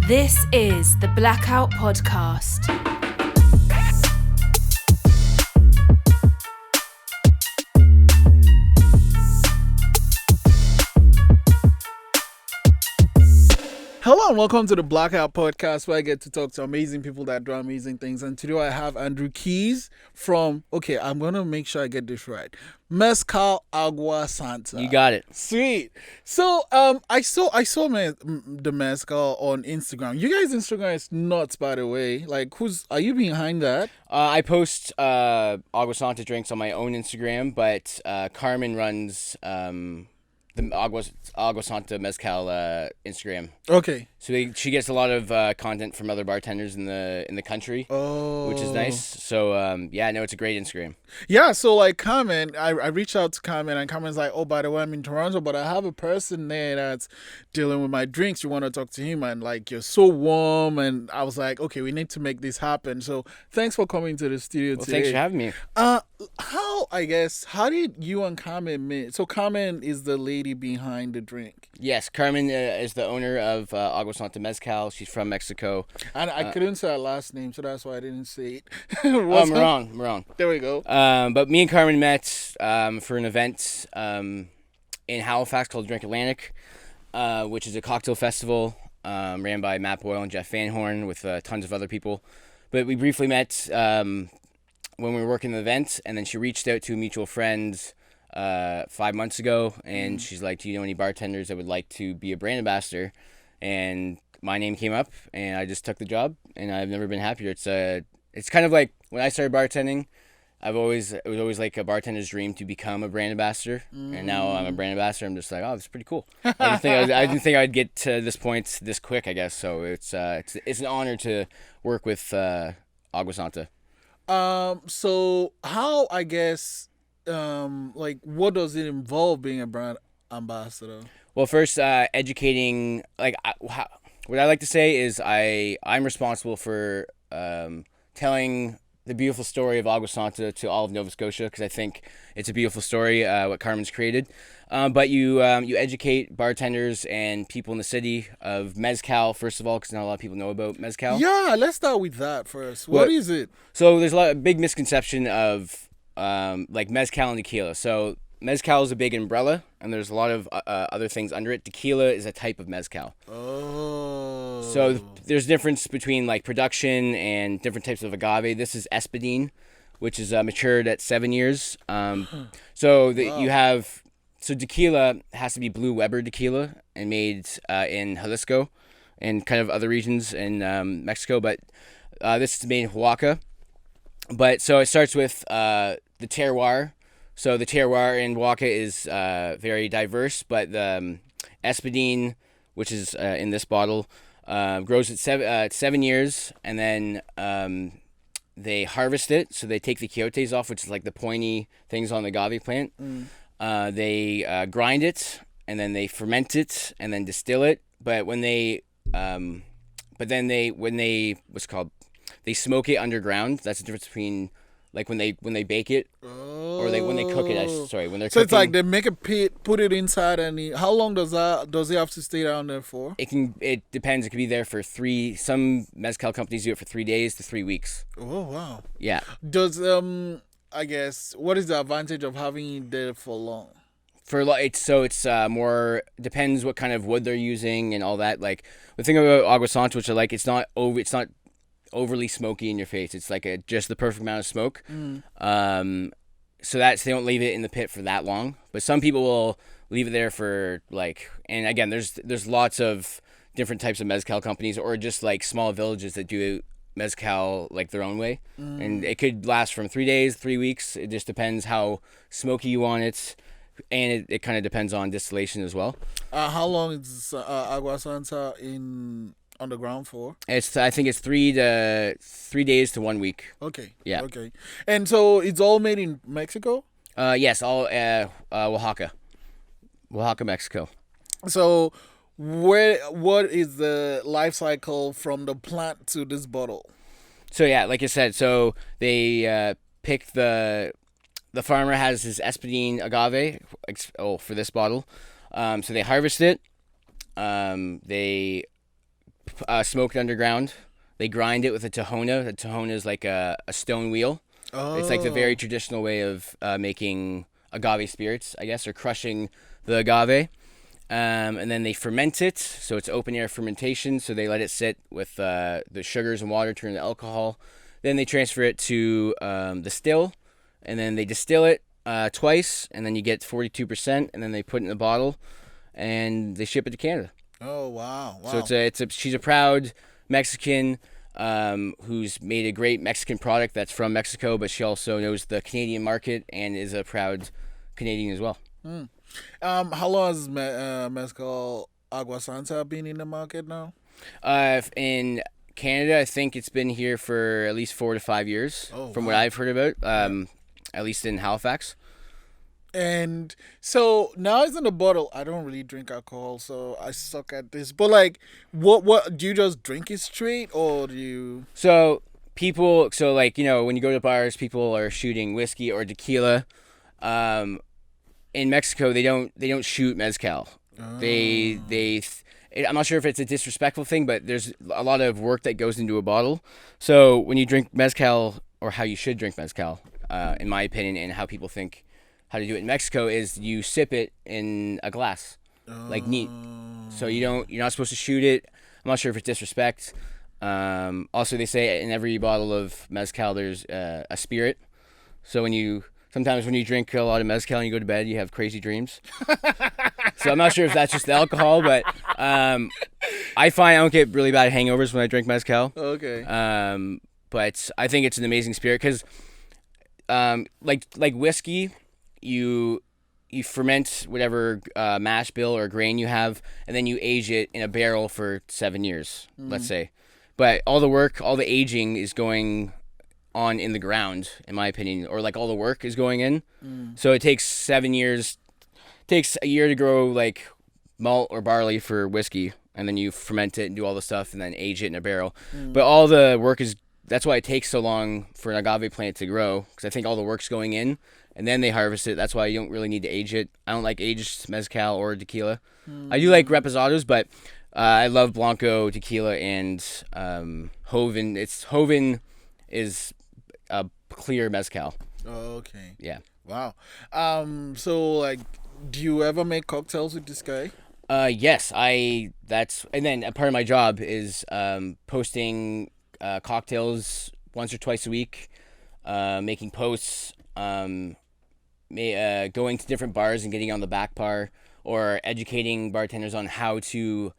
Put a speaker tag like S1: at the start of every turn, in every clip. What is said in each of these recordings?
S1: This is the Blackout Podcast.
S2: Hello and welcome to the Blackout Podcast, where I get to talk to amazing people that do amazing things. And today I have Andrew Keys from, I'm going to make sure I get this right, Mezcal, Agua, Santa.
S3: You got it.
S2: Sweet. So I saw the Mezcal on Instagram. You guys' Instagram is nuts, by the way. Like, are you behind that?
S3: I post Agua Santa drinks on my own Instagram, but Carmen runs the Agua Santa Mezcal Instagram.
S2: Okay.
S3: So she gets a lot of content from other bartenders in the country, which is nice. So it's a great Instagram.
S2: Yeah, so like Carmen, I reached out to Carmen, and Carmen's like, oh, by the way, I'm in Toronto, but I have a person there that's dealing with my drinks. You want to talk to him? And like, you're so warm. And I was like, okay, we need to make this happen. So thanks for coming to the studio today.
S3: Thanks for having me.
S2: How did you and Carmen meet? So Carmen is the lady behind the drink.
S3: Yes, Carmen is the owner of Agua Santa Mezcal. She's from Mexico.
S2: And I couldn't say her last name, so that's why I didn't say it.
S3: Wrong.
S2: There we go.
S3: But me and Carmen met for an event in Halifax called Drink Atlantic, which is a cocktail festival ran by Matt Boyle and Jeff Van Horn with tons of other people. But we briefly met when we were working the event, and then she reached out to a mutual friend 5 months ago, and she's like, do you know any bartenders that would like to be a brand ambassador? And my name came up, and I just took the job, and I've never been happier. It's kind of like when I started bartending, it was always like a bartender's dream to become a brand ambassador, and now I'm a brand ambassador. I'm just like, oh, this is pretty cool. I didn't think I'd get to this point this quick, I guess. So it's an honor to work with Agua Santa.
S2: So how, I guess, what does it involve being a brand ambassador?
S3: Well, first, educating, what I like to say is I'm responsible for telling the beautiful story of Agua Santa to all of Nova Scotia, because I think it's a beautiful story, what Carmen's created. But you educate bartenders and people in the city of Mezcal, first of all, because not a lot of people know about Mezcal.
S2: Yeah, let's start with that first. What is it?
S3: So there's a big misconception of Mezcal and tequila. So Mezcal is a big umbrella, and there's a lot of other things under it. Tequila is a type of Mezcal.
S2: Oh.
S3: So there's a difference between production and different types of agave. This is Espadín, which is matured at 7 years. So tequila has to be Blue Weber tequila and made in Jalisco and kind of other regions in Mexico. But this is made in Oaxaca. But so it starts with the terroir. So the terroir in Oaxaca is very diverse, but the Espadín, which is in this bottle, grows at 7 years, and then they harvest it. So they take the quiotes off, which is like the pointy things on the agave plant. They grind it, and then they ferment it, and then distill it. But they smoke it underground. That's the difference between when they bake it or when they cook it. When they're cooking.
S2: It's like they make a pit, put it inside, and how long does it have to stay down there for?
S3: It depends. It could be there for some Mezcal companies do it for 3 days to 3 weeks.
S2: Oh wow.
S3: Yeah.
S2: Does I guess, what is the advantage of having it there for long?
S3: It's more depends what kind of wood they're using and all that. Like the thing about Agua Santa, which I like, it's not overly smoky in your face. It's like just the perfect amount of smoke. So they don't leave it in the pit for that long. But some people will leave it there for and again, there's lots of different types of Mezcal companies, or just small villages that do Mezcal their own way. And it could last from 3 days, 3 weeks. It just depends how smoky you want it. And it kind of depends on distillation as well.
S2: How long is Agua Santa on the ground for?
S3: I think it's 3 days to 1 week.
S2: Okay.
S3: Yeah.
S2: Okay. And so it's all made in Mexico?
S3: Yes, all Oaxaca, Mexico.
S2: So what is the life cycle from the plant to this bottle?
S3: So yeah, like I said, so they pick the farmer has his Espadín agave for this bottle. So they harvest it. They smoked underground. They grind it with a tahona. The tahona is like a stone wheel.
S2: Oh.
S3: It's like the very traditional way of making agave spirits, I guess, or crushing the agave. And then they ferment it, so it's open air fermentation. So they let it sit with the sugars and water, turn to alcohol. Then they transfer it to the still, and then they distill it twice, and then you get 42%, and then they put it in a bottle, and they ship it to Canada.
S2: Oh, wow.
S3: So she's a proud Mexican who's made a great Mexican product that's from Mexico, but she also knows the Canadian market and is a proud Canadian as well.
S2: How long has Mezcal Agua Santa been in the market now?
S3: In Canada, I think it's been here for at least 4 to 5 years, from what I've heard about, at least in Halifax.
S2: And so now it's in a bottle. I don't really drink alcohol, so I suck at this. But like, what do you just drink it straight, or do you?
S3: So like, when you go to bars, people are shooting whiskey or tequila. In Mexico, they don't shoot mezcal.
S2: Oh.
S3: I'm not sure if it's a disrespectful thing, but there's a lot of work that goes into a bottle. So when you drink mezcal, or how you should drink mezcal, in my opinion, and how people think how to do it in Mexico, is you sip it in a glass, like neat. So you're not supposed to shoot it. I'm not sure if it's disrespect. Also, they say in every bottle of mezcal there's a spirit. So sometimes when you drink a lot of mezcal and you go to bed, you have crazy dreams. So I'm not sure if that's just the alcohol, but I find I don't get really bad hangovers when I drink mezcal.
S2: Okay.
S3: But I think it's an amazing spirit because, like whiskey, you ferment whatever mash bill or grain you have, and then you age it in a barrel for 7 years, let's say. But all the aging is going on in the ground, in my opinion, or like all the work is going in. So it takes 7 years, takes a year to grow like malt or barley for whiskey, and then you ferment it and do all the stuff and then age it in a barrel. But all the work that's why it takes so long for an agave plant to grow, because I think all the work's going in, and then they harvest it. That's why you don't really need to age it. I don't like aged mezcal or tequila. I do like reposados, but I love Blanco, tequila, and Joven. Joven is a clear mezcal.
S2: Oh, okay.
S3: Yeah.
S2: Wow. So like, do you ever make cocktails with this guy?
S3: Yes. And then a part of my job is posting cocktails once or twice a week, making posts, going to different bars and getting on the back bar, or educating bartenders on how to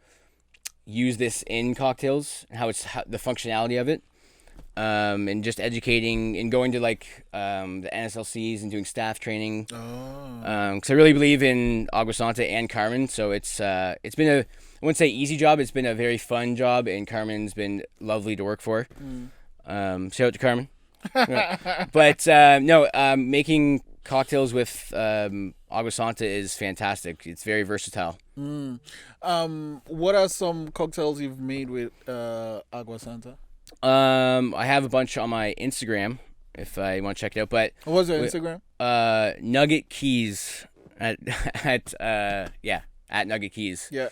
S3: use this in cocktails and the functionality of it. And just educating and going to like the NSLCs and doing staff training. Because I really believe in Agua Santa and Carmen, so it's been I wouldn't say easy job. It's been a very fun job, and Carmen's been lovely to work for. Shout out to Carmen. But making cocktails with Agua Santa is fantastic. It's very versatile.
S2: What are some cocktails you've made with Agua Santa?
S3: I have a bunch on my Instagram if I want to check it out. But
S2: what's your Instagram?
S3: Nugget Keys at Nugget Keys.
S2: Yeah.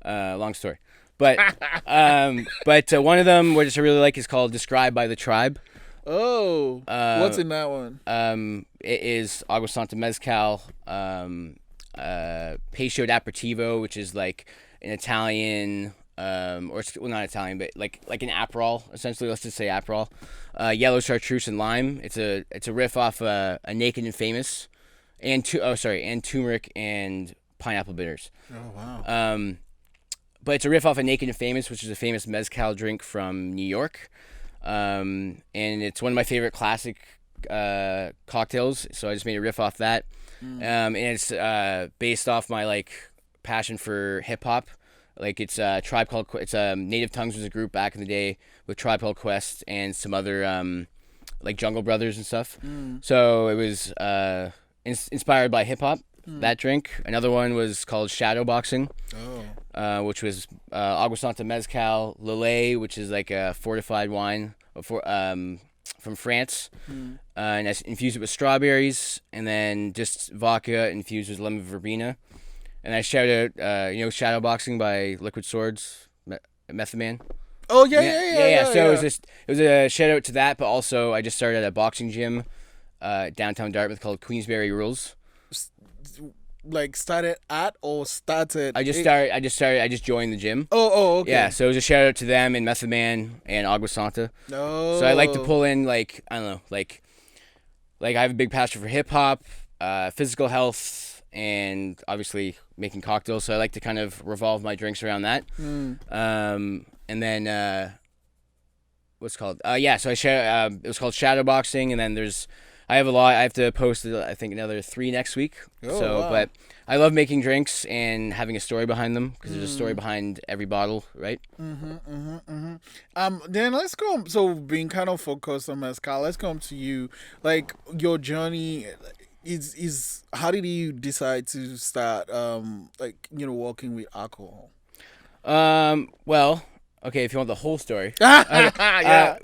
S3: Long story, but one of them which I really like is called Described by the Tribe.
S2: Oh, what's in that one?
S3: It is Agua Santa Mezcal, Pecho d'Aperitivo, which is like an Italian. Not Italian, but like an Aperol, essentially. Let's just say Aperol. Yellow chartreuse and lime. It's a riff off a Naked and Famous, and turmeric and pineapple bitters.
S2: Oh wow.
S3: But it's a riff off of Naked and Famous, which is a famous mezcal drink from New York. And it's one of my favorite classic cocktails. So I just made a riff off that. And it's based off my like passion for hip hop. Like it's a Native Tongues was a group back in the day with Tribe Called Quest and some other like Jungle Brothers and stuff. So it was inspired by hip hop. That drink. Another one was called Shadow Boxing, which was Agua Santa Mezcal Lillet, which is like a fortified wine from France, and I infused it with strawberries, and then just vodka infused with lemon verbena. And I shout out, Shadow Boxing by Liquid Swords. Method Man.
S2: Oh yeah.
S3: So it was a shout out to that, but also I just started at a boxing gym, downtown Dartmouth called Queensberry Rules.
S2: Like started at or started?
S3: I just joined the gym.
S2: Okay.
S3: Yeah, so it was a shout out to them and Method Man and Agua Santa.
S2: Oh.
S3: So I like to pull in like I don't know, like I have a big passion for hip hop, physical health, and obviously making cocktails. So I like to kind of revolve my drinks around that. And then what's it called? So it was called shadow boxing, and then I have a lot. I have to post I think another 3 next week.
S2: Wow.
S3: But I love making drinks and having a story behind them because there's a story behind every bottle, right?
S2: Then let's go. So being kind of focused on mezcal, let's come to you. Like your journey is how did you decide to start working with alcohol?
S3: Well, okay, if you want the whole story.
S2: Yeah.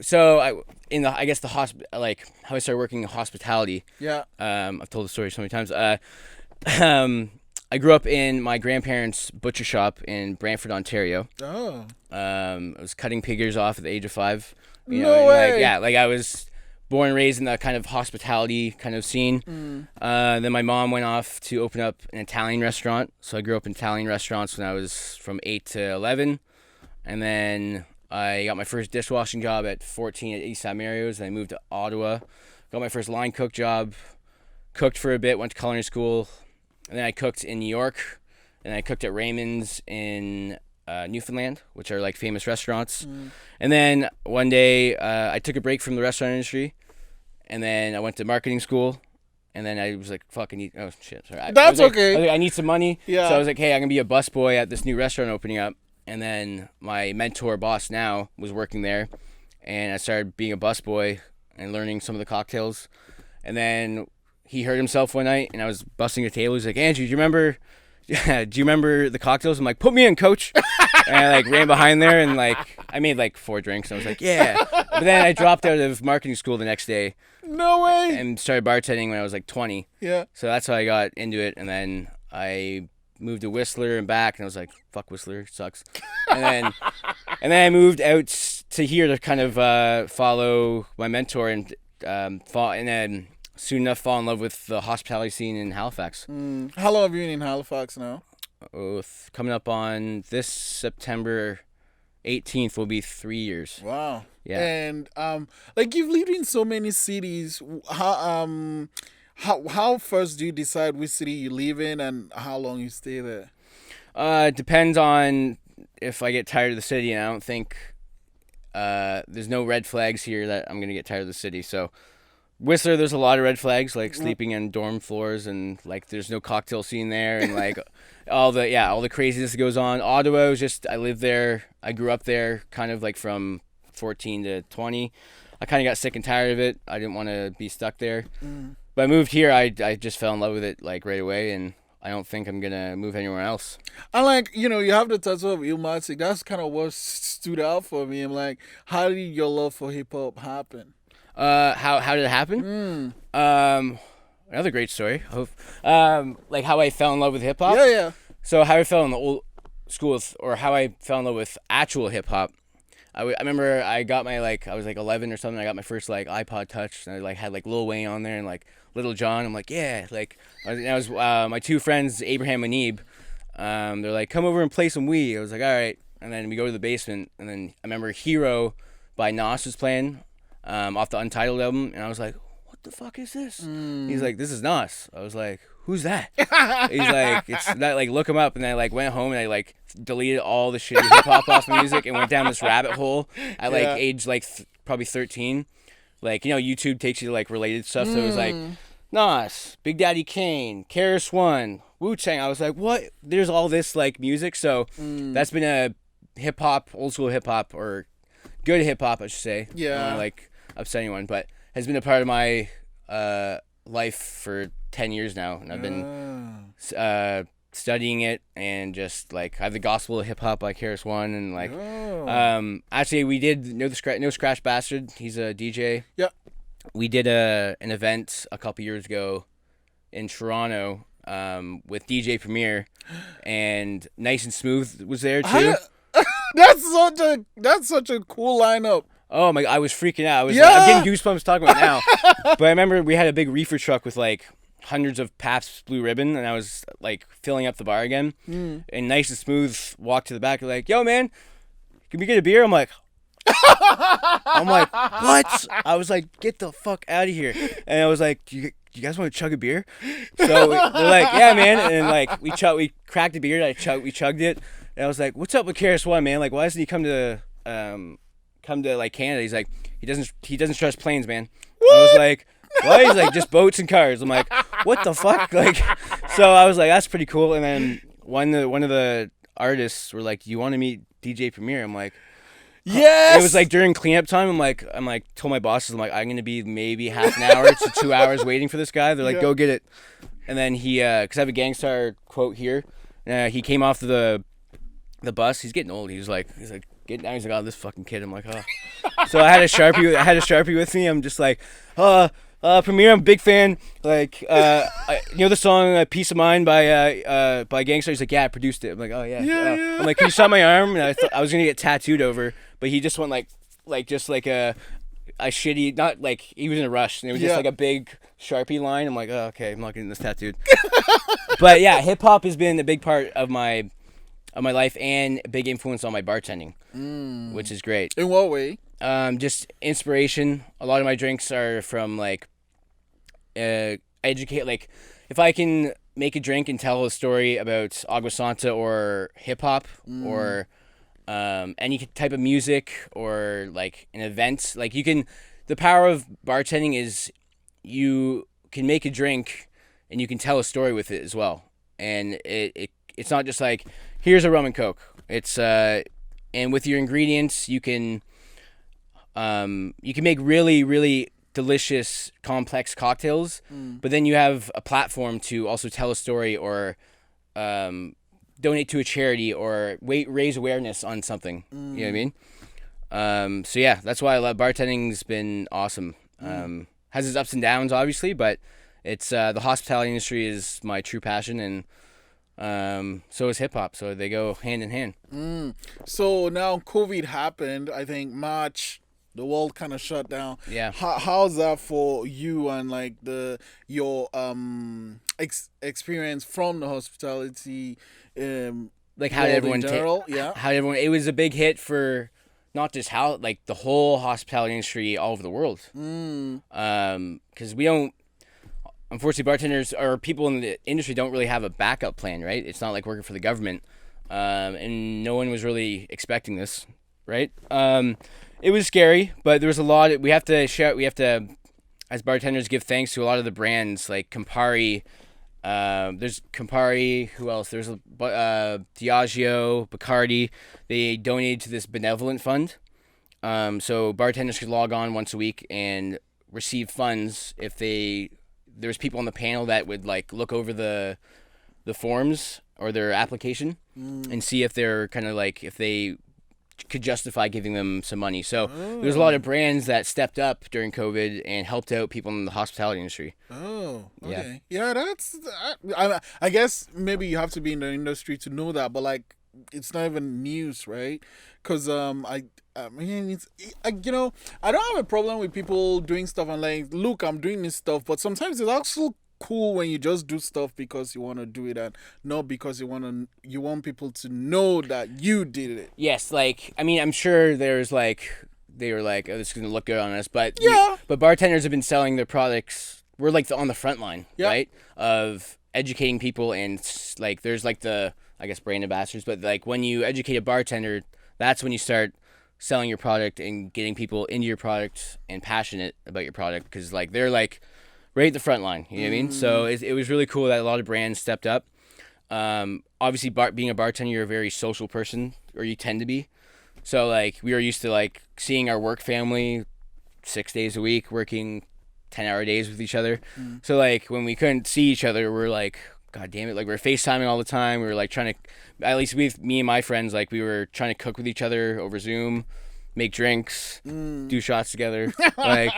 S3: I guess the like how I started working in hospitality.
S2: Yeah.
S3: I've told the story so many times. I grew up in my grandparents' butcher shop in Brantford, Ontario.
S2: Oh.
S3: I was cutting pig ears off at the age of 5.
S2: No way.
S3: I was born and raised in that kind of hospitality kind of scene. Then my mom went off to open up an Italian restaurant. So I grew up in Italian restaurants when I was from 8 to 11. And then I got my first dishwashing job at 14 at East Side Mario's. Then I moved to Ottawa. Got my first line cook job. Cooked for a bit, went to culinary school. And then I cooked in New York. And I cooked at Raymond's in Newfoundland, which are like famous restaurants. And then one day I took a break from the restaurant industry. And then I went to marketing school. And then I was like, fuck, oh shit, sorry.
S2: That's okay.
S3: I was like, I need some money.
S2: Yeah.
S3: So I was like, hey, I'm going to be a busboy at this new restaurant opening up. And then my mentor boss now was working there, and I started being a busboy and learning some of the cocktails. And then he hurt himself one night, and I was busting a table. He's like, Andrew, do you remember the cocktails? I'm like, put me in, coach. And I like ran behind there, and like I made like 4 drinks. And I was like, yeah. But then I dropped out of marketing school the next day.
S2: No way.
S3: And started bartending when I was like 20.
S2: Yeah.
S3: So that's how I got into it, and then I moved to Whistler and back, and I was like, fuck Whistler, sucks. And then I moved out to here to kind of follow my mentor and then soon enough fall in love with the hospitality scene in Halifax.
S2: How long have you been in Halifax now?
S3: Coming up on this September 18th will be 3 years.
S2: Wow.
S3: Yeah.
S2: And like you've lived in so many cities. How first do you decide which city you live in and how long you stay there?
S3: It depends on if I get tired of the city, and I don't think there's no red flags here that I'm gonna get tired of the city. So Whistler, there's a lot of red flags, like sleeping in dorm floors, and like there's no cocktail scene there, and like all the craziness that goes on. Ottawa was just, I lived there, I grew up there, kind of like from 14 to 20. I kind of got sick and tired of it. I didn't want to be stuck there. But I moved here. I just fell in love with it like right away, and I don't think I'm gonna move anywhere else.
S2: And like, you have the tattoo of Ilmatic. That's kind of what stood out for me. I'm like, how did your love for hip hop happen?
S3: How did it happen? Another great story. Like how I fell in love with hip hop.
S2: Yeah.
S3: So how I fell in the old school or how I fell in love with actual hip hop. I remember I got my I was like 11 or something. I got my first iPod Touch, and I had Lil Wayne on there and Little John. I'm like, yeah, I was my 2 friends, Abraham and Neeb. They're like, come over and play some Wii. I was like, all right. And then we go to the basement, and then I remember Hero by Nas was playing off the Untitled album, and I was like, what the fuck is this? He's like, this is Nas. I was like, who's that? He's like, it's not look him up. And then I went home and I deleted all the shitty hip hop off music and went down this rabbit hole at age probably 13. YouTube takes you to related stuff. So it was Nas, Big Daddy Kane, KRS One, Wu-Tang. I was like, what? There's all this music. So that's been a hip hop, old school hip hop, or good hip hop, I should say.
S2: Yeah.
S3: I don't want to upset anyone, but has been a part of my life for 10 years now, and I've been studying it, and just I have the Gospel of Hip Hop by KRS One, and actually we did No Scratch Bastard. He's a DJ.
S2: Yeah.
S3: We did an event a couple years ago in Toronto with DJ Premier, and Nice and Smooth was there too.
S2: That's such a cool lineup.
S3: Oh my! I was freaking out. I'm
S2: Yeah.
S3: getting goosebumps talking about it now. But I remember we had a big reefer truck with like hundreds of Pabst Blue Ribbon, and I was like filling up the bar again. And nice and smooth. Walk to the back, like, "Yo, man, can we get a beer?" I'm like, what? I was like, "Get the fuck out of here!" And I was like, "Do you guys want to chug a beer?" So they're like, "Yeah, man." And like we cracked a beer. We chugged it. And I was like, "What's up with KRS One, man? Like, why doesn't he come to like Canada?" He's like, he doesn't trust planes, man. What? I was like, "What?" He's like, "Just boats and cars." I'm like, "What the fuck?" Like, so I was like, "That's pretty cool." And then one of the artists were like, "Do you want to meet DJ Premier?" I'm like,
S2: Yes.
S3: It was like during cleanup time. I'm like, told my bosses, I'm like, I'm gonna be maybe half an hour to 2 hours waiting for this guy. They're like, "Go get it." And then he, cause I have a Gangstar quote here. He came off the bus. He's getting old. He's like, get down. He's like, "Oh, this fucking kid." I'm like, "Oh." So I had a Sharpie with me. I'm just like, Premier, I'm a big fan. Like, you know the song "Peace of Mind" by Gangstar? He's like, "Yeah, I produced it." I'm like, "Oh yeah."
S2: Yeah.
S3: I'm like, "Can you sign my arm?" And I thought I was gonna get tattooed over, but he just went like just like a shitty, not like he was in a rush, and it was just like a big Sharpie line. I'm like, "Oh, okay, I'm not getting this tattooed." But yeah, hip hop has been a big part of my life and a big influence on my bartending, which is great.
S2: In what way?
S3: Just inspiration. A lot of my drinks are from like educate. Like if I can make a drink and tell a story about Agua Santa or hip hop or any type of music or like an event, like you can. The power of bartending is you can make a drink and you can tell a story with it as well. And it's not just like, here's a rum and coke. It's and with your ingredients you can make really, really delicious, complex cocktails, but then you have a platform to also tell a story or donate to a charity or raise awareness on something. You know what I mean? So yeah, that's why I love bartending's been awesome. Has its ups and downs, obviously, but it's the hospitality industry is my true passion, and so is hip hop. So they go hand in hand.
S2: So now COVID happened. I think March, the world kind of shut down.
S3: Yeah.
S2: How's that for you and like your experience from the hospitality?
S3: Like how did everyone
S2: Yeah.
S3: It was a big hit for not just like the whole hospitality industry all over the world. Because we don't. Unfortunately, bartenders or people in the industry don't really have a backup plan, right? It's not like working for the government, and no one was really expecting this, right? It was scary, but there was a lot. We have to, as bartenders, give thanks to a lot of the brands like Campari. There's Campari. Who else? There's Diageo, Bacardi. They donated to this benevolent fund, so bartenders could log on once a week and receive funds if there was people on the panel that would like look over the forms or their application and see if they're kind of like if they could justify giving them some money. So there's a lot of brands that stepped up during COVID and helped out people in the hospitality industry.
S2: Oh, okay. Yeah, that's. I guess maybe you have to be in the industry to know that, but like, it's not even news, right? Because I mean, I don't have a problem with people doing stuff and like, look, I'm doing this stuff, but sometimes it's also cool when you just do stuff because you want to do it and not because you want people to know that you did it.
S3: Yes, like I mean, I'm sure there's like they were like, "Oh, this is gonna look good on us," but
S2: Yeah.
S3: but bartenders have been selling their products. We're like on the front line,
S2: Yeah.
S3: right, of educating people and like there's like the I guess brand ambassadors, but like when you educate a bartender, that's when you start selling your product and getting people into your product and passionate about your product because like they're like right at the front line, you know what I mean? So it was really cool that a lot of brands stepped up. Obviously, being a bartender, you're a very social person, or you tend to be. So like we were used to like seeing our work family 6 days a week, working 10-hour days with each other. So like when we couldn't see each other, we're like, God damn it, like we're FaceTiming all the time. We were like trying to, at least with me and my friends, like we were trying to cook with each other over Zoom, make drinks, do shots together. Like,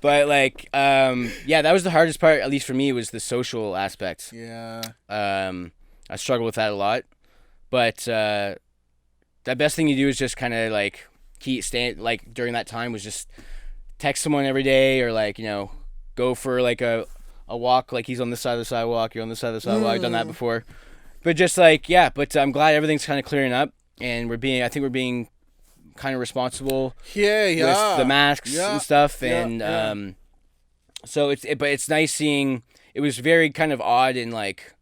S3: but like, yeah, that was the hardest part, at least for me, was the social aspect.
S2: Yeah.
S3: I struggled with that a lot, but the best thing you do is just kind of like keep staying, like during that time was just text someone every day, or like, go for like a walk, like he's on this side of the sidewalk, you're on this side of the sidewalk. I've done that before. But just like, yeah, but I'm glad everything's kind of clearing up, and I think we're being kind of responsible with the masks and stuff. And so it's nice seeing, it was very kind of odd, and like,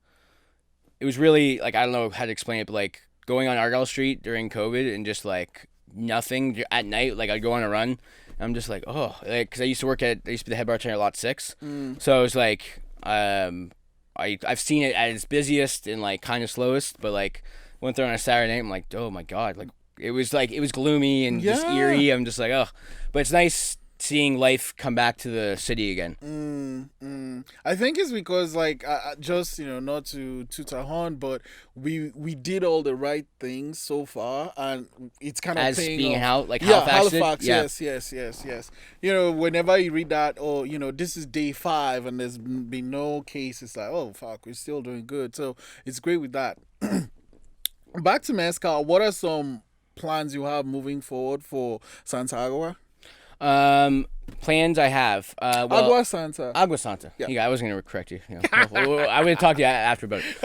S3: it was really like, I don't know how to explain it, but like going on Argyle Street during COVID and just like nothing at night, like I'd go on a run. I'm just like, oh, like, because I used to be the head bartender at Lot 6. So it was like, I've seen it at its busiest and like kind of slowest, but like went there on a Saturday night, I'm like, oh my God, like it was gloomy and just eerie. I'm just like, oh, but it's nice seeing life come back to the city again.
S2: I think it's because like just not to toot our horn, but we did all the right things so far, and it's kind of
S3: as being
S2: off.
S3: Halifax.
S2: Yes. Whenever you read that, this is day 5 and there's been no cases, like, oh fuck, we're still doing good. So it's great with that. Back to Mezcal, what are some plans you have moving forward for Santa Agua?
S3: Plans I have.
S2: Agua Santa.
S3: Yeah, I was going to correct you. I would talk to you after about it.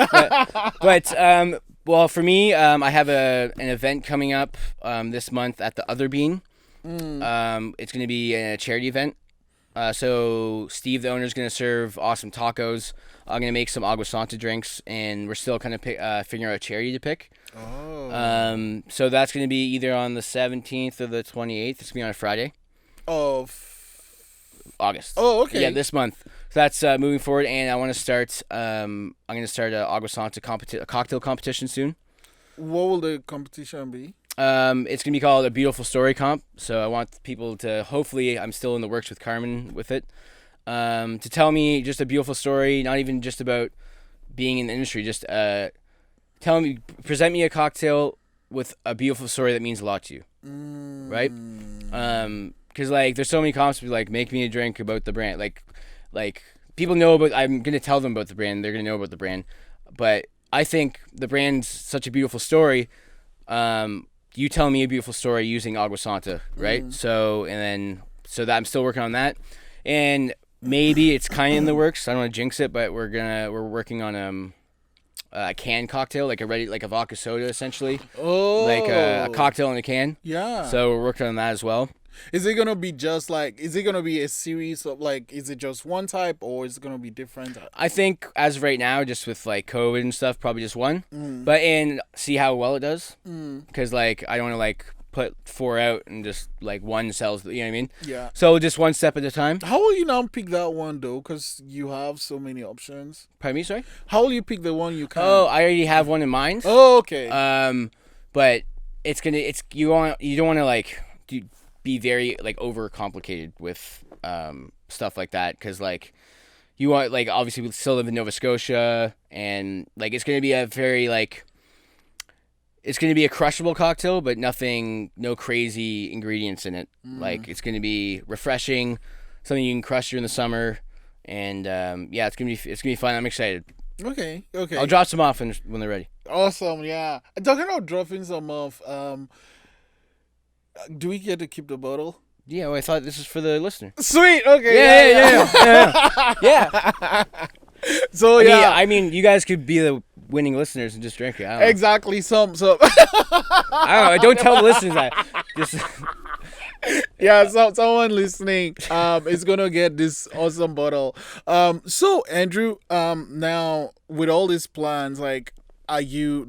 S3: But well, for me, I have an event coming up this month at the Other Bean. It's going to be a charity event. So Steve, the owner, is going to serve awesome tacos. I'm going to make some Agua Santa drinks, and we're still kind of figuring out a charity to pick. Oh. So that's going to be either on the 17th or the 28th. It's going to be on a Friday.
S2: Of
S3: August.
S2: Oh, okay.
S3: Yeah, this month. So that's moving forward, and I want to start. I'm going to start a Agua Santa a cocktail competition soon.
S2: What will the competition be?
S3: It's going to be called a Beautiful Story Comp. So I want people to, hopefully, I'm still in the works with Carmen with it, to tell me just a beautiful story, not even just about being in the industry. Just present me a cocktail with a beautiful story that means a lot to you, right? Because like there's so many comps like make me a drink about the brand, like people know about. I'm gonna tell them about the brand. They're gonna know about the brand, but I think the brand's such a beautiful story. You tell me a beautiful story using Agua Santa, right? So that I'm still working on that, and maybe it's kind of in the works. I don't want to jinx it, but we're working on a canned cocktail, like a vodka soda, essentially.
S2: Oh,
S3: like a cocktail in a can.
S2: Yeah.
S3: So we're working on that as well.
S2: Is it gonna be just like? Is it gonna be a series of like? Is it just one type, or is it gonna be different?
S3: I think as of right now, just with like COVID and stuff, probably just one. But and see how well it does. Because like I don't want to like put 4 out and just like one sells. You know what I mean?
S2: Yeah.
S3: So just one step at a time.
S2: How will you now pick that one though? Because you have so many options.
S3: Pardon me, sorry.
S2: How will you pick the one you can?
S3: Oh, I already have one in mind.
S2: Oh, okay.
S3: But you don't want to like be very like over complicated with stuff like that, because like you want, like, obviously we still live in Nova Scotia, and like it's gonna be a very like it's gonna be a crushable cocktail, but no crazy ingredients in it. Like it's gonna be refreshing, something you can crush during the summer, and yeah, it's gonna be fun. I'm excited.
S2: Okay.
S3: I'll drop some off when they're ready.
S2: Awesome. Yeah. Talking about dropping some off. Do we get to keep the bottle?
S3: Yeah, well, I thought this was for the listener.
S2: Sweet. Okay.
S3: Yeah.
S2: So
S3: I mean, you guys could be the winning listeners and just drink it. I don't know.
S2: Exactly. Some.
S3: I don't know. Don't tell the listeners that. Just.
S2: Yeah. So someone listening, is gonna get this awesome bottle. So Andrew, now with all these plans, like, are you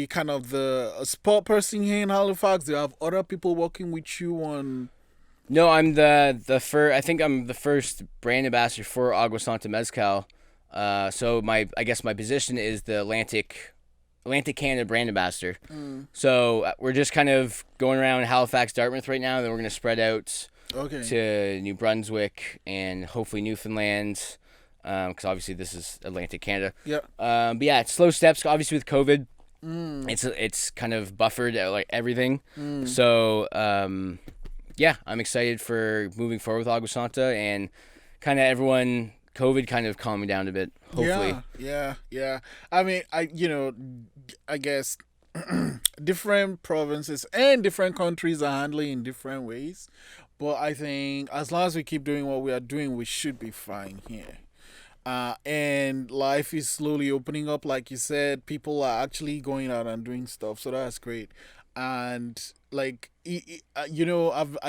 S2: kind of a sport person here in Halifax? Do you have other people working with you on?
S3: No, I'm the first. I think I'm the first brand ambassador for Agua Santa Mezcal. So I guess my position is the Atlantic Canada brand ambassador. So we're just kind of going around Halifax, Dartmouth right now. Then we're gonna spread out to New Brunswick and hopefully Newfoundland, because obviously this is Atlantic Canada.
S2: Yeah.
S3: But yeah, it's slow steps. Obviously with COVID. It's kind of buffered like everything. So yeah, I'm excited for moving forward with Agua Santa, and kind of everyone, COVID kind of calming down a bit, hopefully.
S2: Yeah. I mean, I guess different provinces and different countries are handling in different ways. But I think as long as we keep doing what we are doing, we should be fine here. And life is slowly opening up. Like you said, people are actually going out and doing stuff. So that's great. And like, I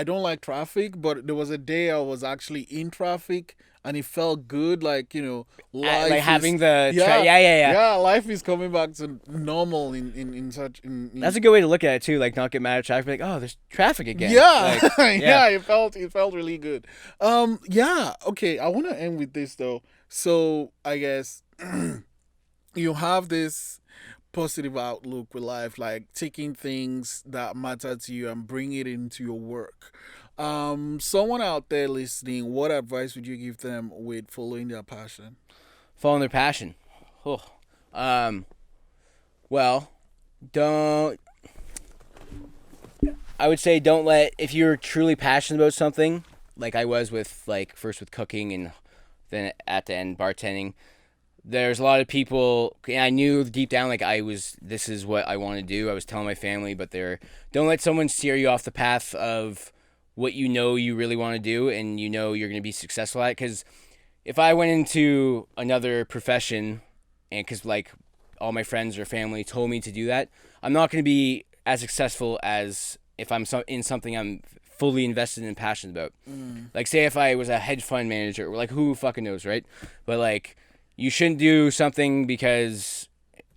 S2: don't like traffic, but there was a day I was actually in traffic and it felt good. Like, life
S3: like having the
S2: yeah, life is coming back to normal in such in
S3: That's a good way to look at it too. Like not get mad at traffic. Like, oh, there's traffic again.
S2: Yeah,
S3: Like,
S2: yeah, it felt really good. Yeah, okay. I want to end with this though. So I guess you have this positive outlook with life, like taking things that matter to you and bring it into your work. Someone out there listening, what advice would you give them with following their passion?
S3: Following their passion. Oh. Well, don't. I would say don't let, if you're truly passionate about something, like I was with, like, first with cooking and then at the end bartending, there's a lot of people, and I knew deep down, like, this is what I want to do. I was telling my family, but don't let someone steer you off the path of what you really want to do and you're going to be successful at. Because if I went into another profession, and because, like, all my friends or family told me to do that, I'm not going to be as successful as if I'm in something I'm fully invested and passionate about. Like, say if I was a hedge fund manager, or like, who fucking knows, right? But like, you shouldn't do something because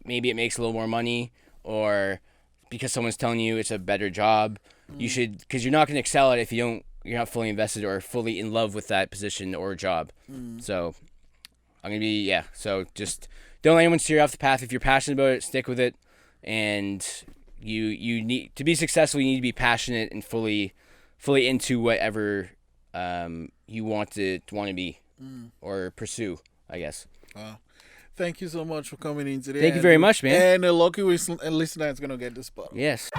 S3: maybe it makes a little more money or because someone's telling you it's a better job. You should, because you're not going to excel at it if you're not fully invested or fully in love with that position or job. So I'm going to be, so just don't let anyone steer you off the path. If you're passionate about it, stick with it. And you need to be successful. You need to be passionate and fully into whatever you want to be or pursue, I guess.
S2: Wow. Thank you so much for coming in today.
S3: Thank you very much, man.
S2: And a lucky listener is going to get this bottle.
S3: Yes.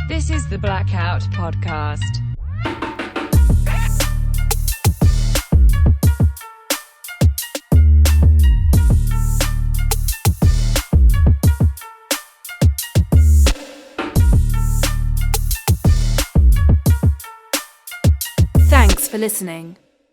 S1: This is the Blackout Podcast. Thanks for listening.